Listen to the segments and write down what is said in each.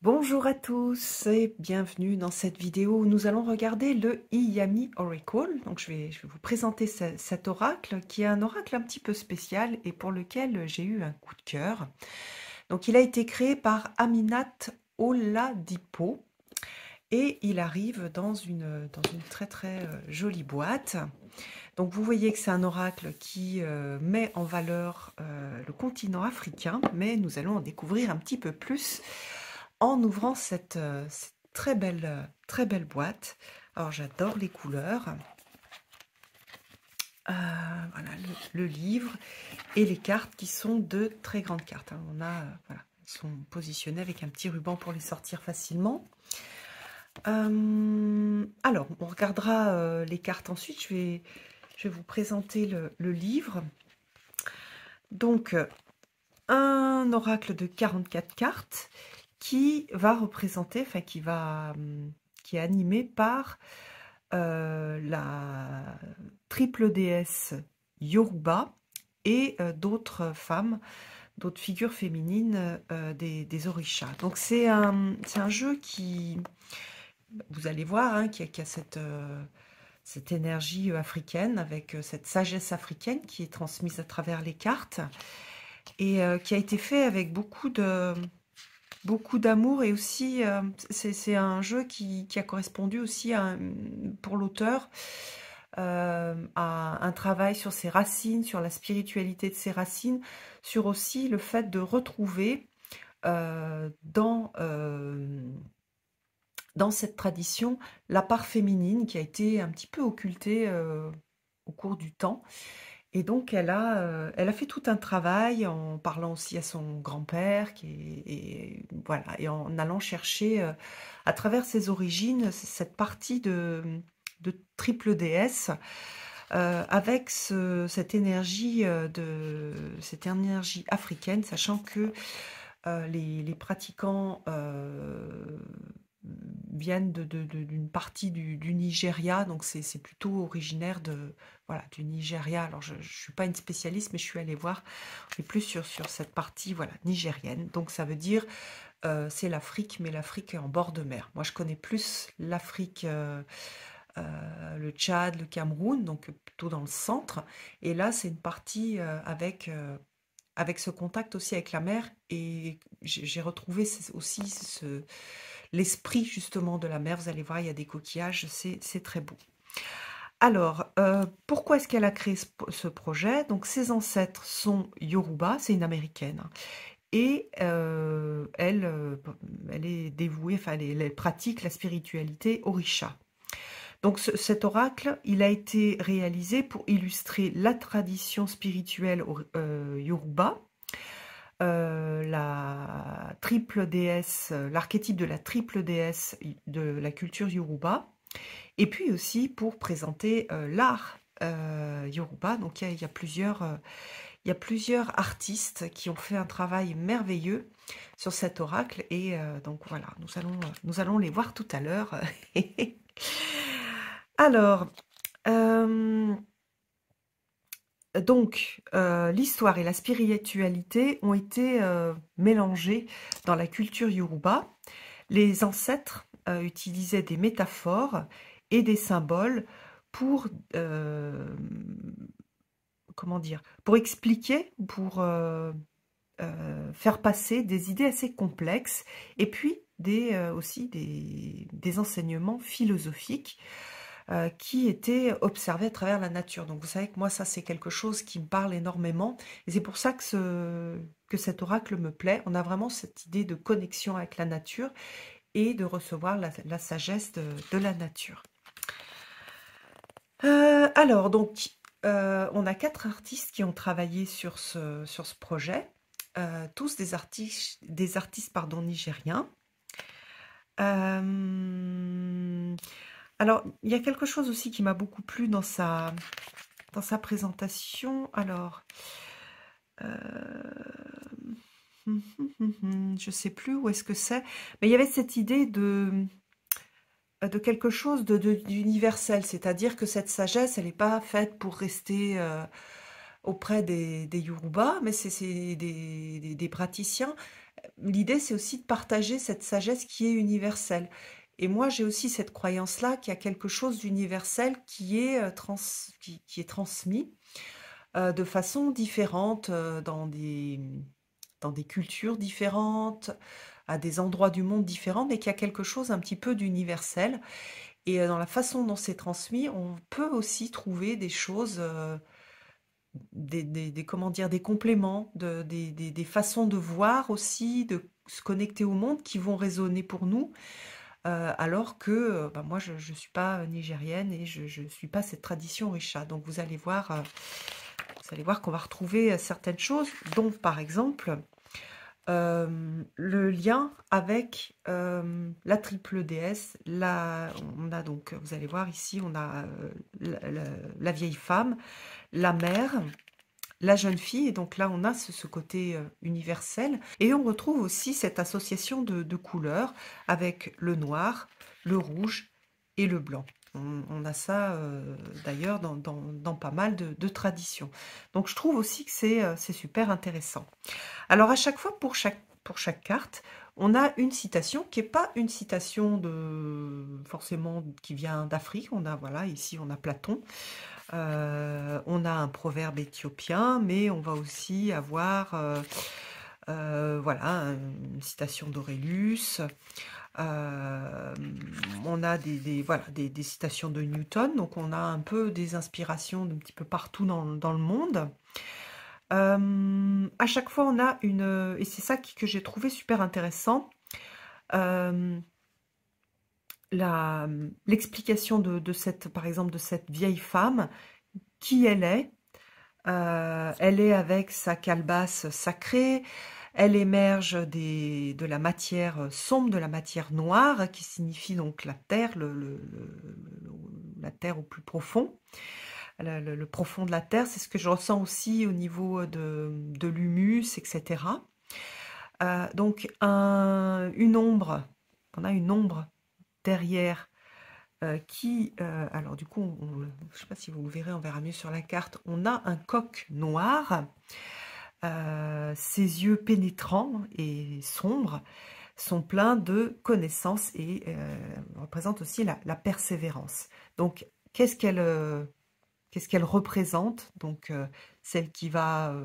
Bonjour à tous et bienvenue dans cette vidéo où nous allons regarder le Iyami Oracle. Donc je vais vous présenter cet oracle qui est un oracle un petit peu spécial et pour lequel j'ai eu un coup de cœur. Donc il a été créé par Aminat Oladipo et il arrive dans une très jolie boîte. Donc vous voyez que c'est un oracle qui met en valeur le continent africain, mais nous allons en découvrir un petit peu plus en ouvrant cette très belle boîte. Alors j'adore les couleurs. Voilà le livre et les cartes qui sont de très grandes cartes. Hein. Voilà, elles sont positionnées avec un petit ruban pour les sortir facilement. Alors, on regardera les cartes ensuite. Je vais vous présenter le livre. Donc, un oracle de 44 cartes qui va représenter, enfin qui est animé par la triple déesse Yoruba et d'autres femmes, d'autres figures féminines des orishas. Donc c'est un jeu qui, vous allez voir, hein, qui a cette énergie africaine, avec cette sagesse africaine qui est transmise à travers les cartes et qui a été fait avec beaucoup d'amour et aussi c'est un jeu qui a correspondu aussi pour l'auteur à un travail sur ses racines, sur la spiritualité de ses racines, sur aussi le fait de retrouver dans cette tradition la part féminine qui a été un petit peu occultée au cours du temps. Et donc, elle a fait tout un travail en parlant aussi à son grand-père, voilà, et en allant chercher, à travers ses origines, cette partie de triple déesse, avec cette énergie africaine, sachant que les pratiquants viennent d'une partie du Nigeria, donc c'est plutôt originaire voilà, du Nigeria. Alors je ne suis pas une spécialiste, mais je suis allée voir, on est plus sur cette partie voilà, nigérienne. Donc ça veut dire c'est l'Afrique, mais l'Afrique en bord de mer. Moi je connais plus l'Afrique, le Tchad, le Cameroun, donc plutôt dans le centre. Et là c'est une partie avec ce contact aussi avec la mer, et j'ai retrouvé aussi l'esprit justement de la mer. Vous allez voir, il y a des coquillages, c'est très beau. Alors, pourquoi est-ce qu'elle a créé ce projet? Donc, ses ancêtres sont Yoruba, c'est une américaine, hein, et elle est dévouée, enfin, elle pratique la spiritualité Orisha. Donc, cet oracle, il a été réalisé pour illustrer la tradition spirituelle Yoruba, la triple déesse, l'archétype de la triple déesse de la culture Yoruba, et puis aussi pour présenter l'art Yoruba. Donc il y a plusieurs artistes qui ont fait un travail merveilleux sur cet oracle, et donc voilà, nous allons les voir tout à l'heure. Alors, donc, l'histoire et la spiritualité ont été mélangées dans la culture Yoruba. Les ancêtres utilisaient des métaphores et des symboles pour, comment dire, pour expliquer, pour faire passer des idées assez complexes, et puis aussi des enseignements philosophiques qui étaient observés à travers la nature. Donc vous savez que moi, ça c'est quelque chose qui me parle énormément, et c'est pour ça que cet oracle me plaît. On a vraiment cette idée de connexion avec la nature et de recevoir la sagesse de la nature. Alors, donc, on a 4 artistes qui ont travaillé sur ce projet, tous des artistes pardon, nigériens. Alors, il y a quelque chose aussi qui m'a beaucoup plu dans sa présentation. Alors, je sais plus où est-ce que c'est, mais il y avait cette idée de quelque chose d'universel, c'est-à-dire que cette sagesse, elle n'est pas faite pour rester auprès des Yoruba, mais c'est des praticiens. l'idée, c'est aussi de partager cette sagesse qui est universelle. Et moi, j'ai aussi cette croyance-là qu'il y a quelque chose d'universel qui est, qui est transmis de façon différente dans des cultures différentes, à des endroits du monde différents, mais qu'il y a quelque chose un petit peu d'universel. Et dans la façon dont c'est transmis, on peut aussi trouver des choses, comment dire, des compléments, des façons de voir aussi, de se connecter au monde qui vont résonner pour nous, alors que bah, moi, je ne suis pas nigérienne et je ne suis pas cette tradition Orisha. Donc vous allez voir qu'on va retrouver certaines choses, dont par exemple le lien avec la triple déesse. On a donc, vous allez voir ici, on a la vieille femme, la mère, la jeune fille, et donc là on a ce côté universel, et on retrouve aussi cette association de couleurs avec le noir, le rouge et le blanc. On a ça d'ailleurs dans pas mal de traditions. Donc je trouve aussi que c'est super intéressant. Alors à chaque fois, pour chaque carte, on a une citation qui n'est pas une citation forcément qui vient d'Afrique. On a, voilà, ici on a Platon. On a un proverbe éthiopien, mais on va aussi avoir voilà, une citation d'Aurelius. On a voilà, des citations de Newton, donc on a un peu des inspirations d'un petit peu partout dans le monde. À chaque fois, on a et c'est ça que j'ai trouvé super intéressant, l'explication de cette, par exemple, de cette vieille femme, qui elle est. Elle est avec sa calebasse sacrée, elle émerge de la matière sombre, de la matière noire, qui signifie donc la terre, la terre au plus profond. Le profond de la terre, c'est ce que je ressens aussi au niveau de l'humus, etc. Donc une ombre, on a une ombre derrière alors du coup, je ne sais pas si vous le verrez, on verra mieux sur la carte, on a un coq noir, ses yeux pénétrants et sombres sont pleins de connaissances et représentent aussi la persévérance. Donc, qu'est-ce qu'elle représente? Donc, celle qui va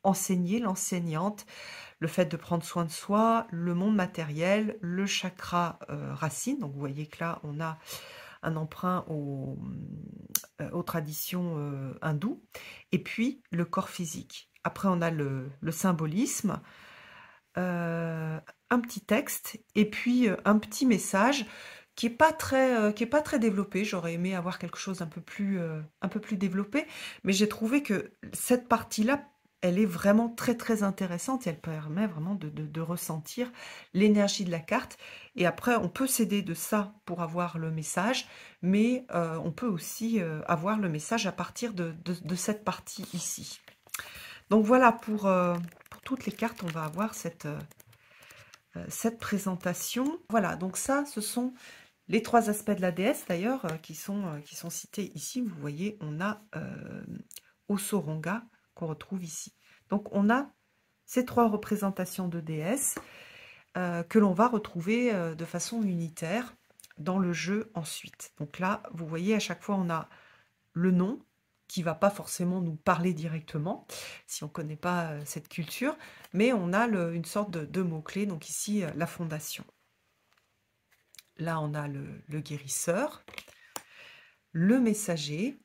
enseigner, l'enseignante, le fait de prendre soin de soi, le monde matériel, le chakra racine. Donc, vous voyez que là, on a un emprunt aux traditions hindoues, et puis le corps physique. Après, on a le symbolisme, un petit texte, et puis un petit message qui est pas très développé. J'aurais aimé avoir quelque chose un peu plus développé, mais j'ai trouvé que cette partie-là, elle est vraiment très très intéressante et elle permet vraiment de ressentir l'énergie de la carte. Et après, on peut s'aider de ça pour avoir le message, mais on peut aussi avoir le message à partir de cette partie ici. Donc voilà, pour toutes les cartes, on va avoir cette présentation. Voilà, donc ça, ce sont les trois aspects de la déesse, d'ailleurs, qui sont cités ici. Vous voyez, on a Osoronga qu'on retrouve ici. Donc, on a ces trois représentations de déesse que l'on va retrouver de façon unitaire dans le jeu ensuite. Donc là, vous voyez, à chaque fois, on a le nom qui va pas forcément nous parler directement, si on ne connaît pas cette culture, mais on a une sorte de mots-clés. Donc ici, la fondation. Là, on a le guérisseur, le messager.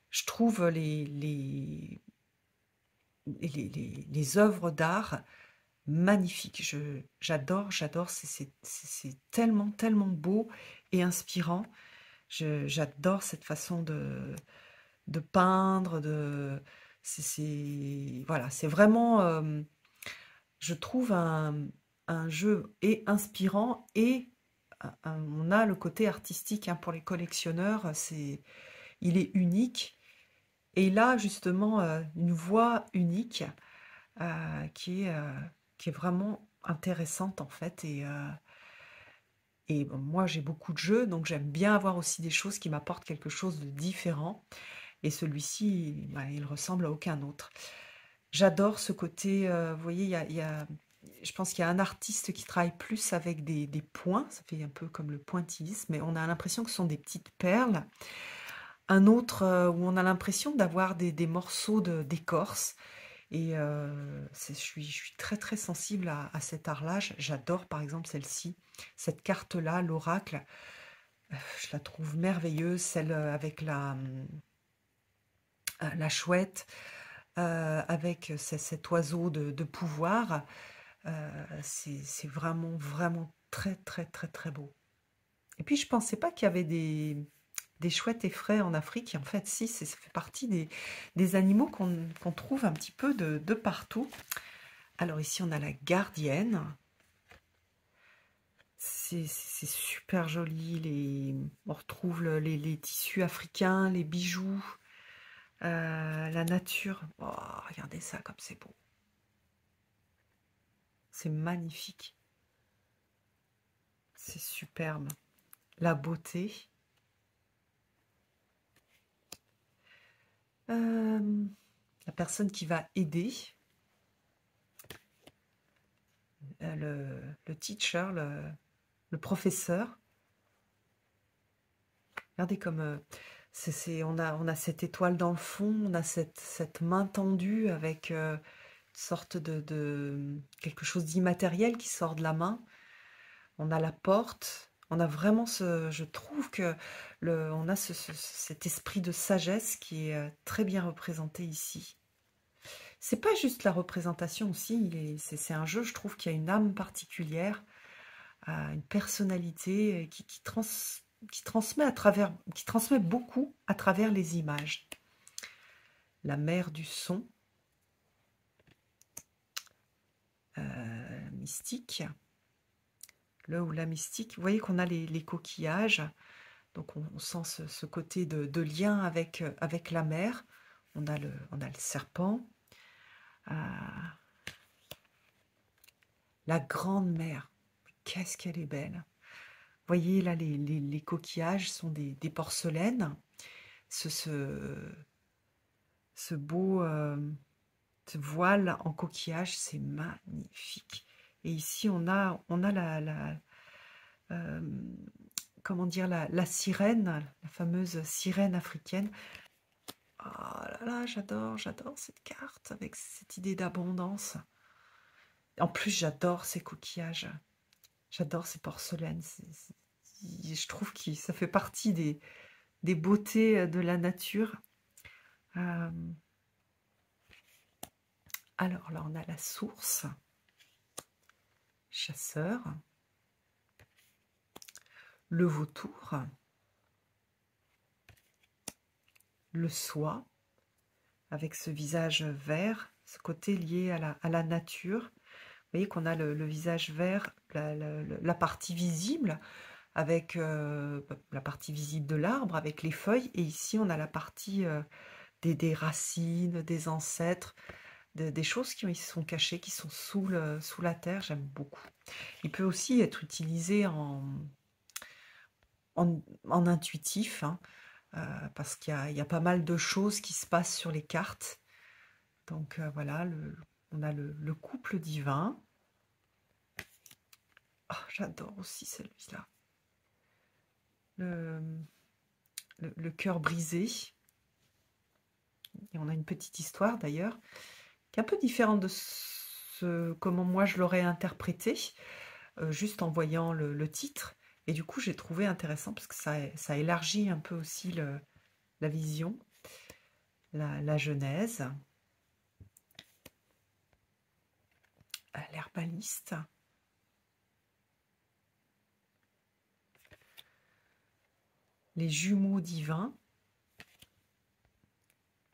Je trouve les œuvres d'art magnifiques. J'adore, c'est tellement, tellement beau et inspirant. J'adore cette façon de peindre, voilà, c'est vraiment, je trouve un jeu et inspirant et on a le côté artistique hein, pour les collectionneurs, il est unique. Et il a justement une voix unique qui est vraiment intéressante en fait. Et bon, moi j'ai beaucoup de jeux, donc j'aime bien avoir aussi des choses qui m'apportent quelque chose de différent. Et celui-ci, bah, il ressemble à aucun autre. J'adore ce côté, vous voyez, il y a je pense qu'il y a un artiste qui travaille plus avec des points, ça fait un peu comme le pointillisme, mais on a l'impression que ce sont des petites perles. Un autre où on a l'impression d'avoir des morceaux d'écorce. Et je suis très très sensible à cet art-là. J'adore par exemple celle-ci, cette carte-là, l'oracle. Je la trouve merveilleuse, celle avec la chouette, avec cet oiseau de pouvoir. C'est vraiment, vraiment très, très, très, très beau. Et puis, je pensais pas qu'il y avait des chouettes effraies en Afrique. Et en fait, si, ça fait partie des animaux qu'on trouve un petit peu de partout. Alors ici, on a la gardienne. C'est super joli. On retrouve les tissus africains, les bijoux, la nature. Oh, regardez ça comme c'est beau. C'est magnifique. C'est superbe. La beauté. La personne qui va aider. Le teacher, le professeur. Regardez comme on a cette étoile dans le fond, on a cette main tendue avec une sorte de quelque chose d'immatériel qui sort de la main. On a la porte, on a vraiment je trouve que on a cet esprit de sagesse qui est très bien représenté ici. C'est pas juste la représentation aussi, c'est un jeu, je trouve, qui a une âme particulière, une personnalité qui transmet beaucoup à travers les images. La mer du son, mystique, le ou la mystique. Vous voyez qu'on a les coquillages, donc on sent ce côté de lien avec la mer. On a le serpent, la grande mer. Qu'est-ce qu'elle est belle! Vous voyez là, les coquillages sont des porcelaines. Ce beau ce voile en coquillage, c'est magnifique. Et ici, on a euh, comment dire, la sirène, la fameuse sirène africaine. Oh là là, j'adore cette carte avec cette idée d'abondance. En plus, j'adore ces coquillages. J'adore ces porcelaines. Je trouve que ça fait partie des beautés de la nature. Euh, alors là, on a la source, chasseur, le vautour, le soie, avec ce visage vert, ce côté lié à la nature. Vous voyez qu'on a le visage vert, la partie visible, avec la partie visible de l'arbre, avec les feuilles, et ici on a la partie des racines, des ancêtres, des choses qui sont cachées, qui sont sous la terre. J'aime beaucoup. Il peut aussi être utilisé en intuitif, hein, parce qu'il y a pas mal de choses qui se passent sur les cartes. Donc voilà, on a le couple divin. Oh, j'adore aussi celui-là. Le cœur brisé. Et on a une petite histoire d'ailleurs, qui est un peu différente de comment moi je l'aurais interprété, juste en voyant le titre. Et du coup, j'ai trouvé intéressant parce que ça élargit un peu aussi la vision, la genèse, l'herbaliste, les jumeaux divins,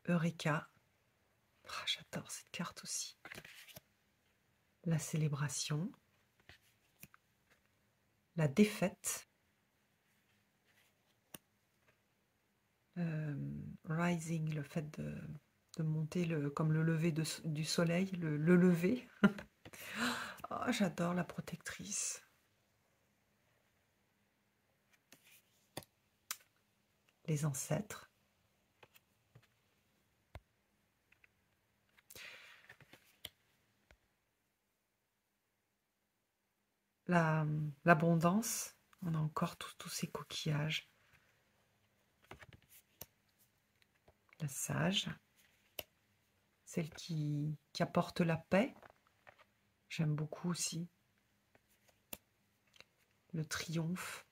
Eureka. Ah, j'adore cette carte aussi. La célébration, la défaite, rising, le fait de monter comme le lever du soleil, le lever. Oh, j'adore la protectrice. Les ancêtres. l'abondance. On a encore tous ces coquillages. La sage, celle qui apporte la paix. J'aime beaucoup aussi. Le triomphe.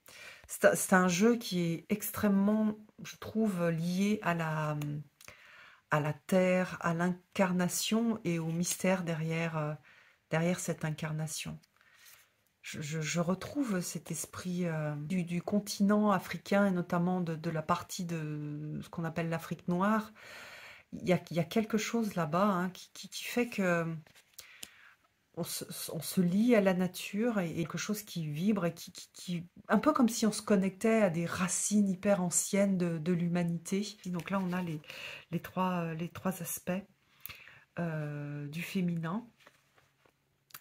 C'est un jeu qui est extrêmement, je trouve, lié à la terre, à l'incarnation et au mystère derrière cette incarnation. Je retrouve cet esprit du continent africain et notamment de la partie de ce qu'on appelle l'Afrique noire. Il y a quelque chose là-bas hein, qui fait que on se lie à la nature et quelque chose qui vibre et un peu comme si on se connectait à des racines hyper anciennes de l'humanité. Donc là, on a les trois aspects du féminin.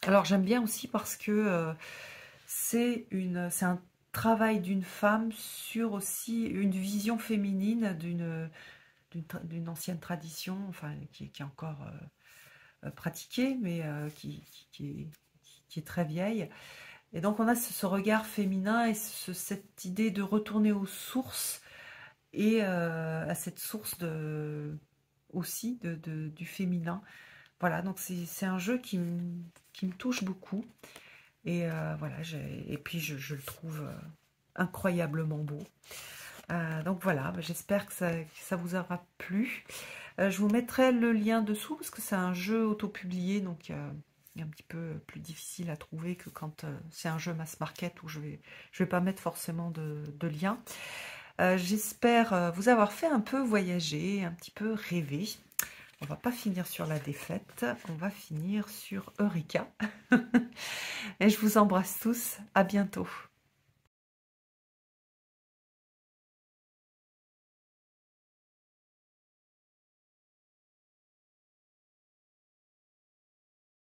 Alors j'aime bien aussi parce que c'est un travail d'une femme sur aussi une vision féminine d'une ancienne tradition, enfin qui est encore pratiquée, mais qui est très vieille. Et donc on a ce regard féminin et cette idée de retourner aux sources et à cette source aussi du féminin. Voilà, donc c'est un jeu qui me touche beaucoup. Et voilà, et puis je le trouve incroyablement beau. Donc voilà, j'espère que ça vous aura plu. Je vous mettrai le lien dessous parce que c'est un jeu auto-publié, donc il est un petit peu plus difficile à trouver que quand c'est un jeu mass market où je vais pas mettre forcément de lien. J'espère vous avoir fait un peu voyager, un petit peu rêver. On va pas finir sur la défaite, on va finir sur Eureka. Et je vous embrasse tous, à bientôt.